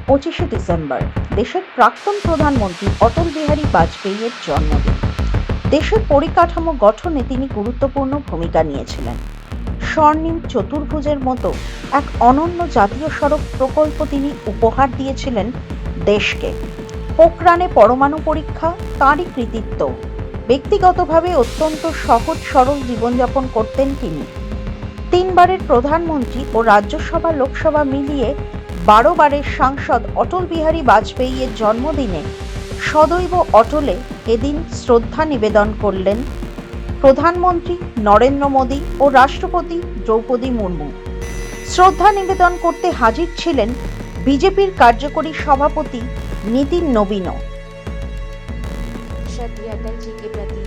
25শে December দেশের প্রাক্তন প্রধানমন্ত্রী অটল বিহারী বাজপেয়ীর জন্মদিন। দেশের পরিকাঠামো গঠনে তিনি গুরুত্বপূর্ণ ভূমিকা নিয়েছিলেন। স্বর্ণিম চতুর্ভুজের মতো এক অনন্য জাতীয় সড়ক প্রকল্প তিনি উপহার দিয়েছিলেন দেশকে। পোখরানে পরমাণু পরীক্ষা তাঁরই কৃতিত্ব। ব্যক্তিগতভাবে অত্যন্ত সহজ সরল জীবনযাপন করতেন তিনি। 3 বারের প্রধানমন্ত্রী ও রাজ্যসভা লোকসভা মিলিয়ে 12 বারের সাংসদ অটল বিহারী বাজপেয়ীর জন্মদিনে সদৈব অটলে এদিন শ্রদ্ধা নিবেদন করলেন প্রধানমন্ত্রী নরেন্দ্র মোদী ও রাষ্ট্রপতি দ্রৌপদী মুর্মু। শ্রদ্ধা নিবেদন করতে হাজির ছিলেন বিজেপির কার্যকরী সভাপতি নীতিন নবীনও। श्रद्धेय अटल जी के प्रति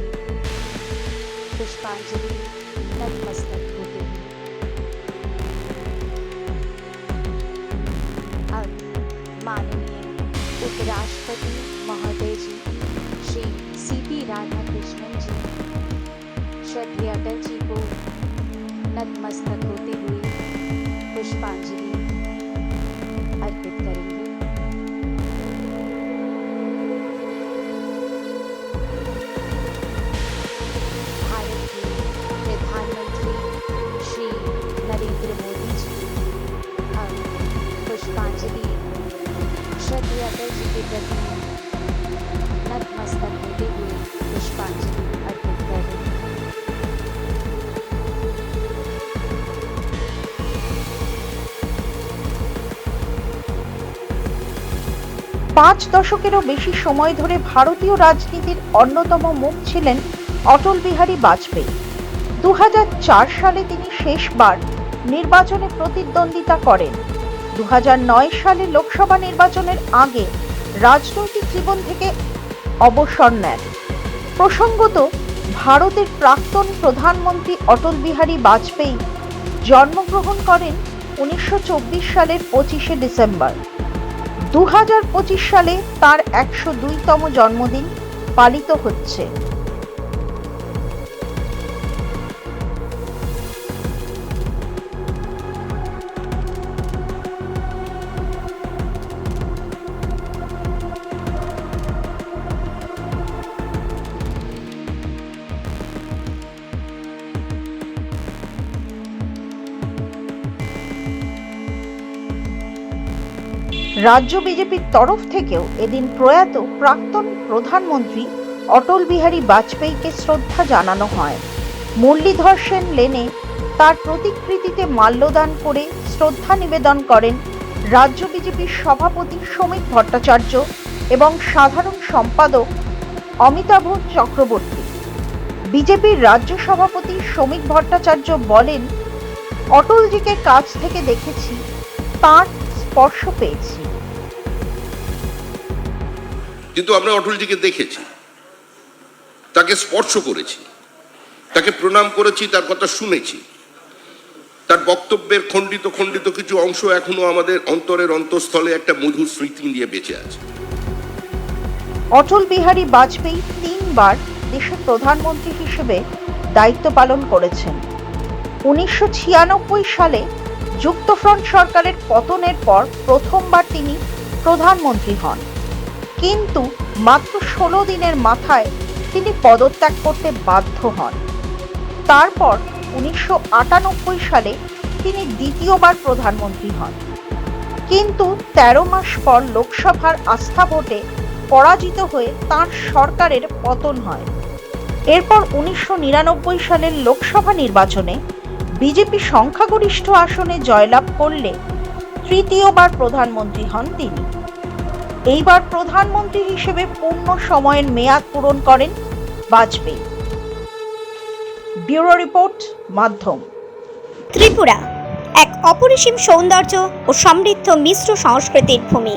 पुष्पांजलि नतमस्तक होते हुए अब माननीय उपराष्ट्रपति महोदय जी श्री C.P. राधाकृष्णन जी श्रद्धेय अटल जी को नतमस्तक होते हुए पुष्पांजलि अर्पित करेंगे। प्रधानमंत्री श्री नरेंद्र मोदी जी अब पुष्पांजलि श्रद्धेय अटल जी के प्रति नतमस्तक होते हुए पुष्पांजलि अर्पित कर रहे हैं। 5 দশকেরও বেশি সময় ধরে ভারতীয় রাজনীতির অন্যতম মুখ ছিলেন অটল বিহারী বাজপেয়ী। 2004 সালে তিনি শেষবার নির্বাচনে প্রতিদ্বন্দ্বিতা করেন। 2009 সালে লোকসভা নির্বাচনের আগে রাজনৈতিক জীবন থেকে অবসর নেন। প্রসঙ্গত, ভারতের প্রাক্তন প্রধানমন্ত্রী অটল বিহারী বাজপেয়ী জন্মগ্রহণ করেন 1924 সালের 25শে ডিসেম্বর। 2025 সালে তার 102তম জন্মদিন পালিত হচ্ছে। রাজ্য বিজেপির তরফ থেকেও এদিন প্রয়াত প্রাক্তন প্রধানমন্ত্রী অটল বিহারী বাজপেয়ীকে শ্রদ্ধা জানানো হয়। মুরলীধর সেন লেনে তার প্রতিকৃতিতে মাল্যদান করে শ্রদ্ধা নিবেদন করেন রাজ্য বিজেপির সভাপতি শ্রমিক ভট্টাচার্য এবং সাধারণ সম্পাদক অমিতাভ চক্রবর্তী। বিজেপির রাজ্য সভাপতি শ্রমিক ভট্টাচার্য বলেন, অটলজিকে কাছ থেকে দেখেছি, তার স্পর্শ পেয়েছি। কিন্তু আমরা অটলজিকে দেখেছি, তাকে স্পর্শ করেছি, তাকে প্রণাম করেছি, তার কথা শুনেছি। তার বক্তব্যের খণ্ডিত খণ্ডিত কিছু অংশ এখনো আমাদের অন্তরের অন্তঃস্থলে একটা মধুর স্মৃতি নিয়ে বেঁচে আছে। অটল বিহারী বাজপেয়ী 3 বার দেশের প্রধানমন্ত্রী হিসেবে দায়িত্ব পালন করেছেন। 1996 সালে যুক্তফ্রন্ট সরকারের পতনের পর প্রথমবার তিনি প্রধানমন্ত্রী হন, কিন্তু মাত্র 16 দিনের মাথায় তিনি পদত্যাগ করতে বাধ্য হন। তারপর 1998 সালে তিনি দ্বিতীয়বার প্রধানমন্ত্রী হন, কিন্তু 13 মাস পর লোকসভার আস্থা ভোটে পরাজিত হয়ে তাঁর সরকারের পতন হয়। এরপর 1999 সালের লোকসভা নির্বাচনে বিজেপি সংখ্যাগরিষ্ঠ আসনে জয়লাভ করলে তৃতীয়বার প্রধানমন্ত্রী হন তিনি। এইবার প্রধানমন্ত্রী হিসেবে পূর্ণ সময়ের মেয়াদ পূরণ করেন বাজপেয়ী। ব্যুরো রিপোর্ট, মাধ্যম। ত্রিপুরা এক অপরিসীম সৌন্দর্য ও সমৃদ্ধ মিশ্র সংস্কৃতির ভূমি।